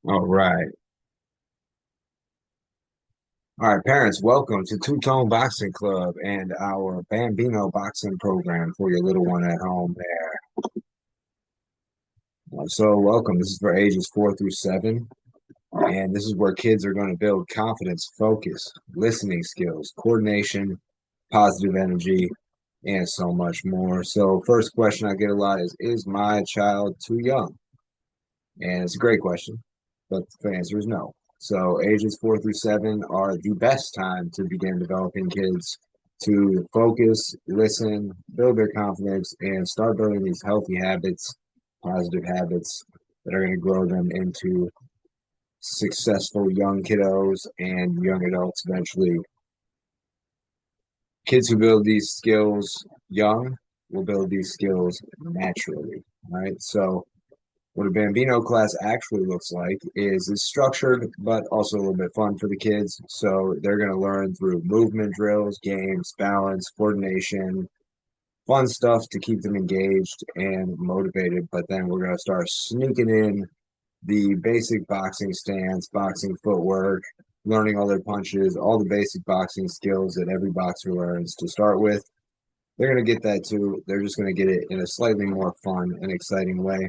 All right. All right, parents, welcome to Two Tone Boxing Club and our Bambino boxing program for your little one at home there. So, welcome. This is for ages 4 through 7, and this is where kids are going to build confidence, focus, listening skills, coordination, positive energy, and so much more. So, first question I get a lot is my child too young? And it's a great question, but the answer is no. So ages 4 through 7 are the best time to begin developing kids to focus, listen, build their confidence, and start building these healthy habits, positive habits that are going to grow them into successful young kiddos and young adults eventually. Kids who build these skills young will build these skills naturally, right? So what a Bambino class actually looks like is it's structured, but also a little bit fun for the kids. So they're going to learn through movement drills, games, balance, coordination, fun stuff to keep them engaged and motivated. But then we're going to start sneaking in the basic boxing stance, boxing footwork, learning all their punches, all the basic boxing skills that every boxer learns to start with. They're going to get that too. They're just going to get it in a slightly more fun and exciting way.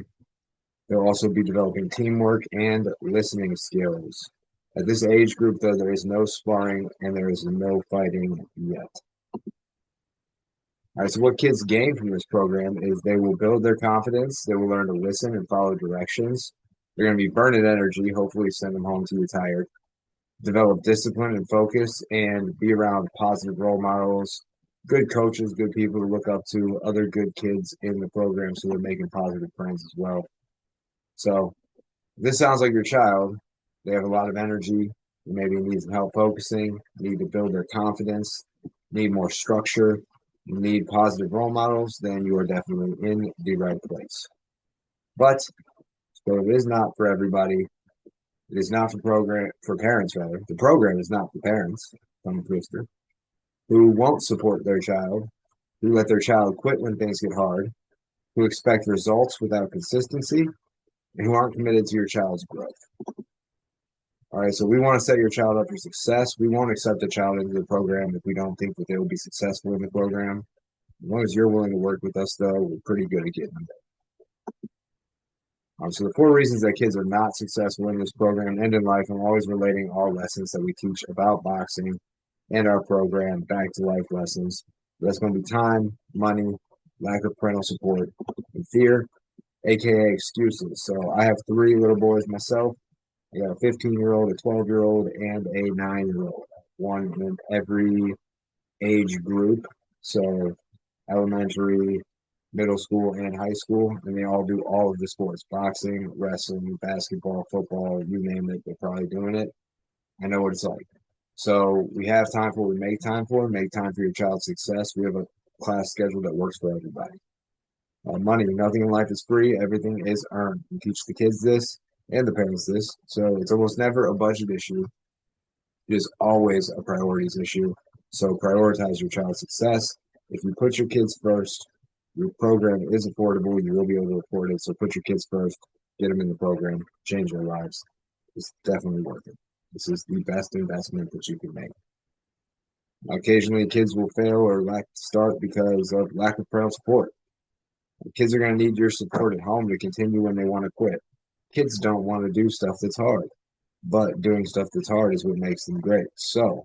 They'll also be developing teamwork and listening skills. At this age group, though, there is no sparring and there is no fighting yet. All right, so what kids gain from this program is they will build their confidence, they will learn to listen and follow directions. They're going to be burning energy, hopefully send them home to you tired. Develop discipline and focus and be around positive role models, good coaches, good people to look up to, other good kids in the program so they're making positive friends as well. So this sounds like your child. They have a lot of energy. Maybe need some help focusing, need to build their confidence, need more structure, need positive role models, then you are definitely in the right place. But so it is not for everybody. It is not for parents rather. The program is not for parents, tongue twister, who won't support their child, who let their child quit when things get hard, who expect results without consistency, and who aren't committed to your child's growth. All right, so we want to set your child up for success. We won't accept a child into the program if we don't think that they will be successful in the program. As long as you're willing to work with us, though, we're pretty good at getting them there. So the 4 reasons that kids are not successful in this program and in life, I'm always relating all lessons that we teach about boxing and our program back to life lessons. That's going to be time, money, lack of parental support, and fear, aka excuses. So I have 3 little boys myself. I got a 15-year-old, a 12-year-old, and a 9-year-old. One in every age group. So elementary, middle school, and high school. And they all do all of the sports: boxing, wrestling, basketball, football, you name it, they're probably doing it. I know what it's like. So we have time for what we make time for. Make time for your child's success. We have a class schedule that works for everybody. Money, nothing in life is free. Everything is earned. We teach the kids this and the parents this. So it's almost never a budget issue. It is always a priorities issue. So prioritize your child's success. If you put your kids first, your program is affordable. You will be able to afford it. So put your kids first. Get them in the program. Change their lives. It's definitely worth it. This is the best investment that you can make. Occasionally, kids will fail or lack to start because of lack of parental support. Kids are going to need your support at home to continue when they want to quit. Kids don't want to do stuff that's hard, but doing stuff that's hard is what makes them great. So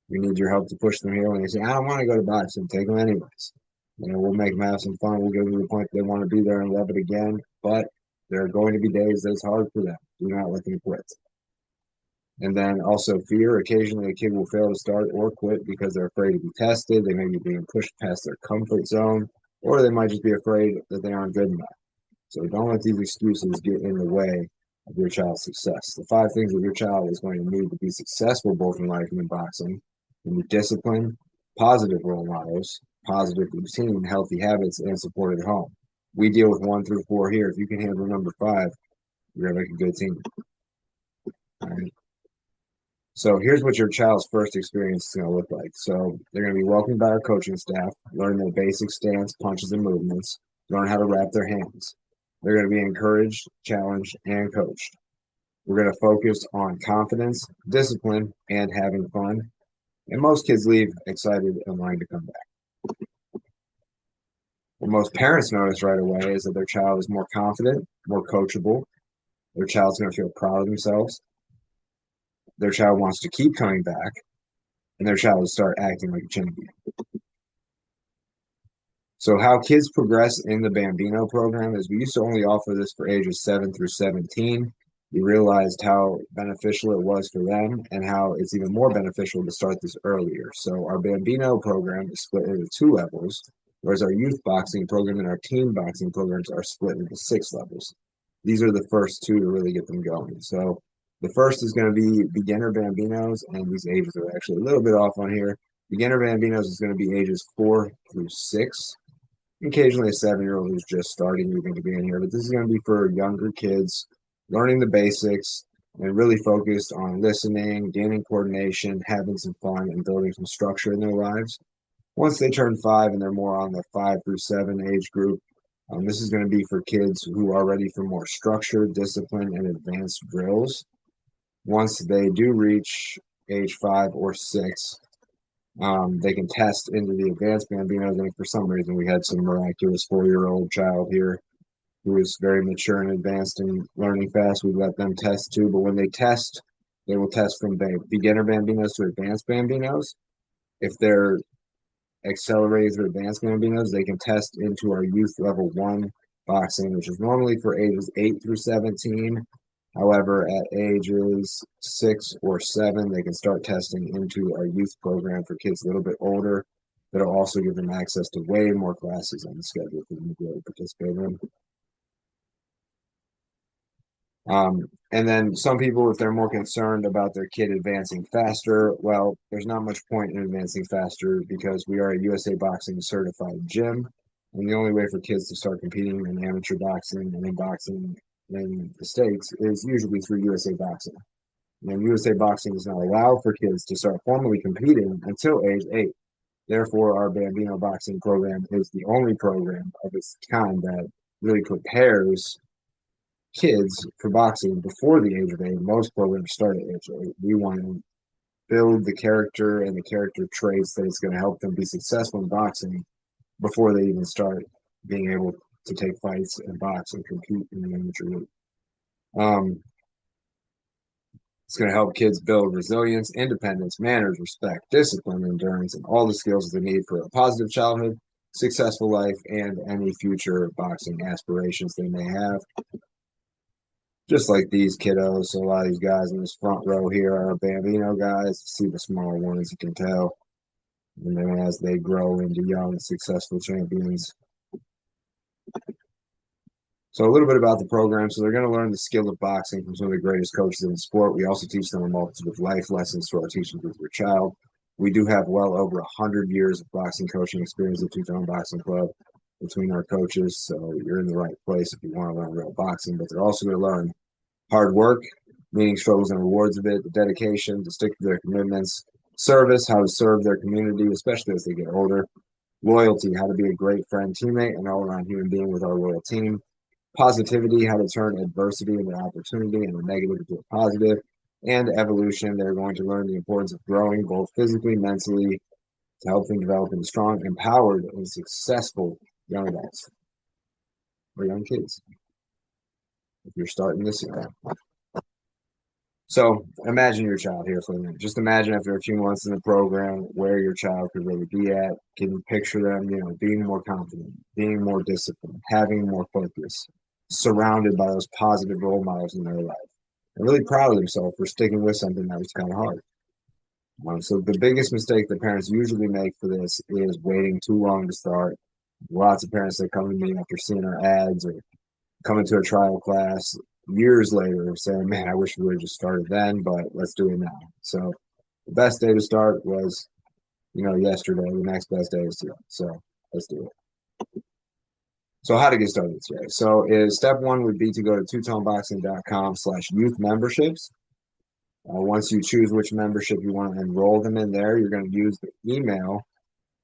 we need your help to push them here when they say, I don't want to go to boxing, take them anyways. We'll make them have some fun. We'll get them to the point they want to be there and love it again. But there are going to be days that it's hard for them. Do not let them quit. And then also fear. Occasionally a kid will fail to start or quit because they're afraid to be tested. They may be being pushed past their comfort zone, or they might just be afraid that they aren't good enough. So don't let these excuses get in the way of your child's success. The 5 things that your child is going to need to be successful both in life and in boxing: you need discipline, positive role models, positive routine, healthy habits, and support at home. We deal with 1 through 4 here. If you can handle number 5, you're gonna make a good team. All right. So here's what your child's first experience is going to look like. So they're going to be welcomed by our coaching staff, learn their basic stance, punches, and movements, learn how to wrap their hands. They're going to be encouraged, challenged, and coached. We're going to focus on confidence, discipline, and having fun. And most kids leave excited and wanting to come back. What most parents notice right away is that their child is more confident, more coachable. Their child's going to feel proud of themselves. Their child wants to keep coming back, and their child will start acting like a champion. So, how kids progress in the Bambino program is we used to only offer this for ages 7 through 17. We realized how beneficial it was for them and how it's even more beneficial to start this earlier. So, our Bambino program is split into 2 levels, whereas our youth boxing program and our teen boxing programs are split into 6 levels. These are the first 2 to really get them going. So, the first is going to be beginner Bambinos, and these ages are actually a little bit off on here. Beginner Bambinos is going to be ages 4 through 6. Occasionally a 7-year-old who's just starting even to be in here, but this is going to be for younger kids learning the basics and really focused on listening, gaining coordination, having some fun, and building some structure in their lives. Once they turn 5 and they're more on the 5 through 7 age group, this is going to be for kids who are ready for more structure, discipline, and advanced drills. Once they do reach age 5 or 6, they can test into the advanced Bambinos, and for some reason we had some miraculous 4-year-old child here who is very mature and advanced and learning fast. We let them test too, but when they test, they will test from beginner Bambinos to advanced Bambinos. If they're accelerated to advanced Bambinos, they can test into our youth level 1 boxing, which is normally for ages 8 through 17. However, at ages 6 or 7, they can start testing into our youth program for kids a little bit older. That'll also give them access to way more classes on the schedule for them to be able to participate in. And then some people, if they're more concerned about their kid advancing faster, well, there's not much point in advancing faster because we are a USA Boxing certified gym. And the only way for kids to start competing in amateur boxing and in boxing in the States is usually through USA Boxing. And USA Boxing does not allow for kids to start formally competing until age 8. Therefore, our Bambino boxing program is the only program of its kind that really prepares kids for boxing before the age of 8. Most programs start at age 8. We want to build the character and the character traits that is going to help them be successful in boxing before they even start being able to take fights and box and compete in the amateur league. It's going to help kids build resilience, independence, manners, respect, discipline, endurance, and all the skills they need for a positive childhood, successful life, and any future boxing aspirations they may have. Just like these kiddos, so a lot of these guys in this front row here are Bambino guys. See the smaller ones, you can tell. And then as they grow into young, successful champions. So a little bit about the program. So they're going to learn the skill of boxing from some of the greatest coaches in the sport. We also teach them a multitude of life lessons through our teachings with your child. We do have well over 100 years of boxing coaching experience at Two-Tone Boxing Club between our coaches. So you're in the right place if you want to learn real boxing. But they're also going to learn hard work, meaning struggles and rewards of it, the dedication to stick to their commitments, service, how to serve their community, especially as they get older, loyalty, how to be a great friend, teammate, and all-around human being with our loyal team, positivity, how to turn adversity into opportunity and a negative into a positive, and evolution. They're going to learn the importance of growing both physically, mentally, to help them develop into strong, empowered, and successful young adults or young kids if you're starting this year. So imagine your child here for a minute. Just imagine after a few months in the program where your child could really be at. Can you picture them, being more confident, being more disciplined, having more focus, surrounded by those positive role models in their life, and really proud of themselves for sticking with something that was kind of hard. So the biggest mistake that parents usually make for this is waiting too long to start. Lots of parents that come to me after seeing our ads or coming to a trial class years later saying, man, I wish we would have just started then, but let's do it now. So the best day to start was, yesterday. The next best day is today. So let's do it. So how to get started today. So step 1 would be to go to twotoneboxing.com/youth memberships. Once you choose which membership you want to enroll them in there, you're going to use the email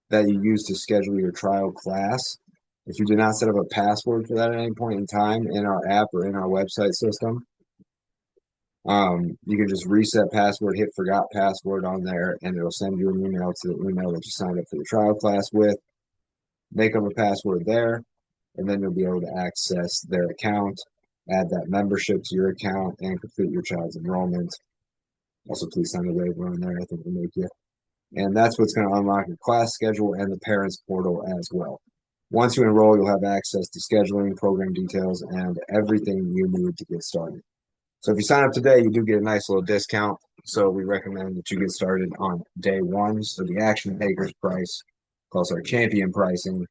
that you use to schedule your trial class. If you do not set up a password for that at any point in time in our app or in our website system, You can just reset password, hit forgot password on there, and it'll send you an email to the email that you signed up for the trial class with. Make up a password there, and then you'll be able to access their account, add that membership to your account, and complete your child's enrollment. Also, please sign a waiver on there. I think will make you. And that's what's going to unlock your class schedule and the parents portal as well. Once you enroll, you'll have access to scheduling, program details, and everything you need to get started. So if you sign up today, you do get a nice little discount. So we recommend that you get started on day one. So the action takers price, plus our champion pricing,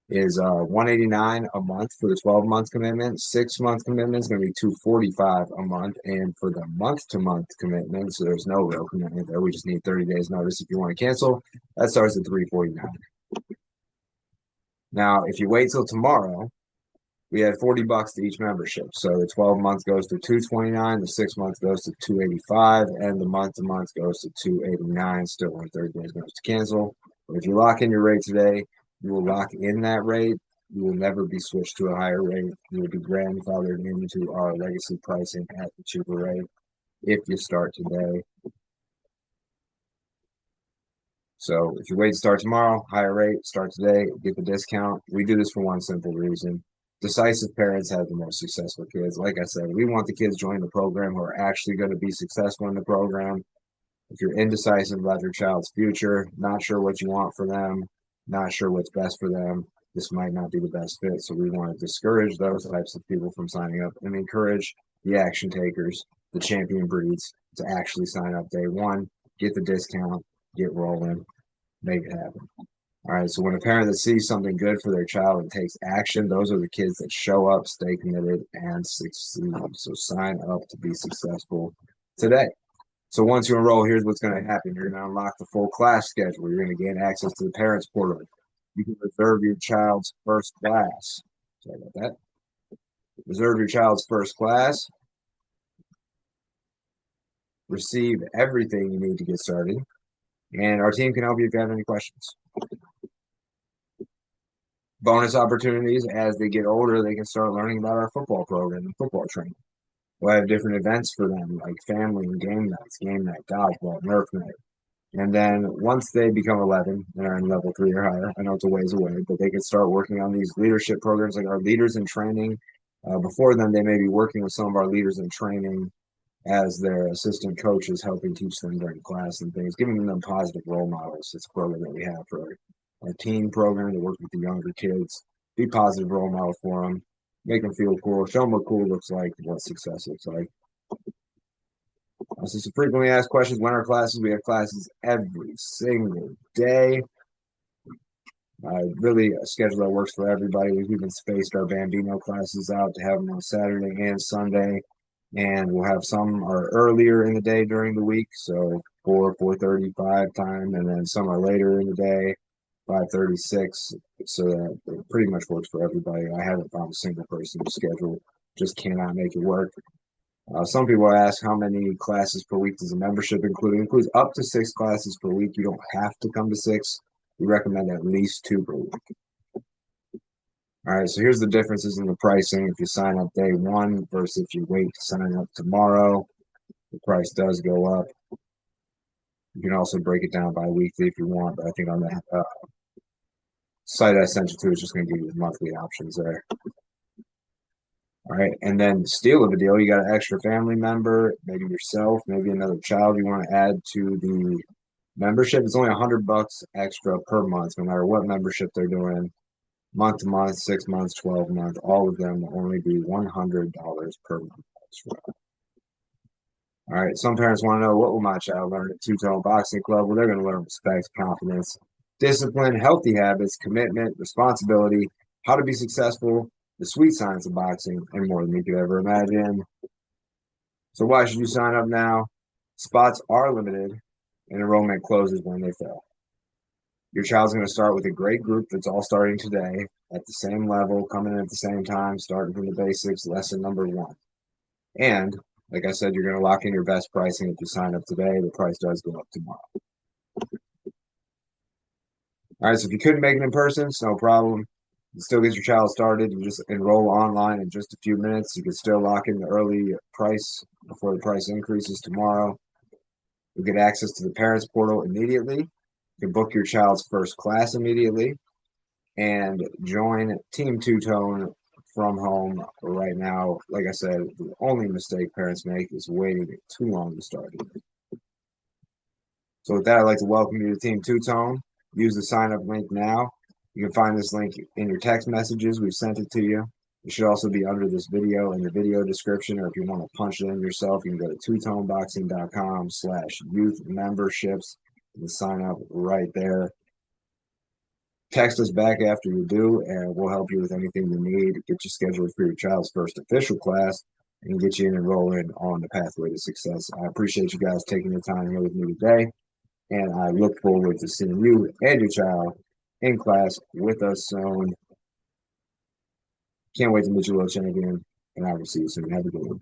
is $189 a month for the 12-month commitment. 6-month commitment is going to be $245 a month, and for the month-to-month commitment, so there's no real commitment there. We just need 30 days notice if you want to cancel. That starts at $349. Now, if you wait till tomorrow, we add $40 to each membership. So the 12 month goes to $229, the 6 month goes to $285, and the month-to-month goes to $289. Still on 30 days notice to cancel. But if you lock in your rate today, you will lock in that rate. You will never be switched to a higher rate. You will be grandfathered into our legacy pricing at the cheaper rate if you start today. So if you wait to start tomorrow, higher rate, start today, get the discount. We do this for one simple reason. Decisive parents have the most successful kids. Like I said, we want the kids joining the program who are actually going to be successful in the program. If you're indecisive about your child's future, not sure what you want for them, not sure what's best for them, this might not be the best fit. So we want to discourage those types of people from signing up and encourage the action takers, the champion breeds, to actually sign up day one, get the discount, get rolling, make it happen. All right. So when a parent that sees something good for their child and takes action, those are the kids that show up, stay committed, and succeed. So sign up to be successful today. So once you enroll, here's what's going to happen. You're going to unlock the full class schedule. You're going to gain access to the parents portal. You can reserve your child's first class. Sorry about that. Reserve your child's first class. Receive everything you need to get started. And our team can help you if you have any questions. Bonus opportunities as they get older, they can start learning about our football program and football training. We'll have different events for them, like family and game night, dodgeball, Nerf night. And then once they become 11 and are in level 3 or higher, I know it's a ways away, but they can start working on these leadership programs like our leaders in training. Before then, they may be working with some of our leaders in training as their assistant coaches, helping teach them during class and things, giving them positive role models. It's a program that we have for our teen program to work with the younger kids, be positive role model for them, make them feel cool, show them what cool looks like, what success looks like. So some frequently asked questions. When are classes? We have classes every single day. Really a schedule that works for everybody. We've even spaced our Bambino classes out to have them on Saturday and Sunday. And we'll have some are earlier in the day during the week, so 4:35 time, and then some are later in the day, 5:36. So that it pretty much works for everybody. I haven't found a single person whose schedule just cannot make it work. Some people ask how many classes per week does a membership include? It includes up to 6 classes per week. You don't have to come to 6. We recommend at least 2 per week. All right, so here's the differences in the pricing if you sign up day one versus if you wait to sign up tomorrow. The price does go up. You can also break it down bi-weekly if you want, but I think on that site I sent you to is just going to give you the monthly options there. All right, and then steal of a deal, you got an extra family member, maybe yourself, maybe another child you want to add to the membership. It's only $100 extra per month, no matter what membership they're doing. Month to month, 6 months, 12 months, all of them will only be $100 per month extra. All right, some parents want to know, what will my child learn at Two-Tone Boxing Club? Well, they're going to learn respect, confidence, discipline, healthy habits, commitment, responsibility, how to be successful, the sweet science of boxing, and more than you could ever imagine. So why should you sign up now? Spots are limited, and enrollment closes when they fill. Your child's going to start with a great group that's all starting today at the same level, coming in at the same time, starting from the basics, lesson number 1. And like I said, you're going to lock in your best pricing if you sign up today. The price does go up tomorrow. All right, so if you couldn't make it in person, it's no problem. Still get your child started. You just enroll online in just a few minutes. You can still lock in the early price before the price increases tomorrow. You get access to the parents portal immediately. You can book your child's first class immediately and join Team Two Tone from home right now. Like I said, the only mistake parents make is waiting too long to start. So with that, I'd like to welcome you to Team Two Tone. Use the sign up link now. You can find this link in your text messages. We've sent it to you. It should also be under this video in the video description, or if you want to punch it in yourself, you can go to twotoneboxing.com/youth memberships and sign up right there. Text us back after you do, and we'll help you with anything you need. Get you scheduled for your child's first official class and get you in and roll in on the pathway to success. I appreciate you guys taking the time here with me today, and I look forward to seeing you and your child in class with us soon. Can't wait to meet your little champion, and I will see you soon. Have a good one.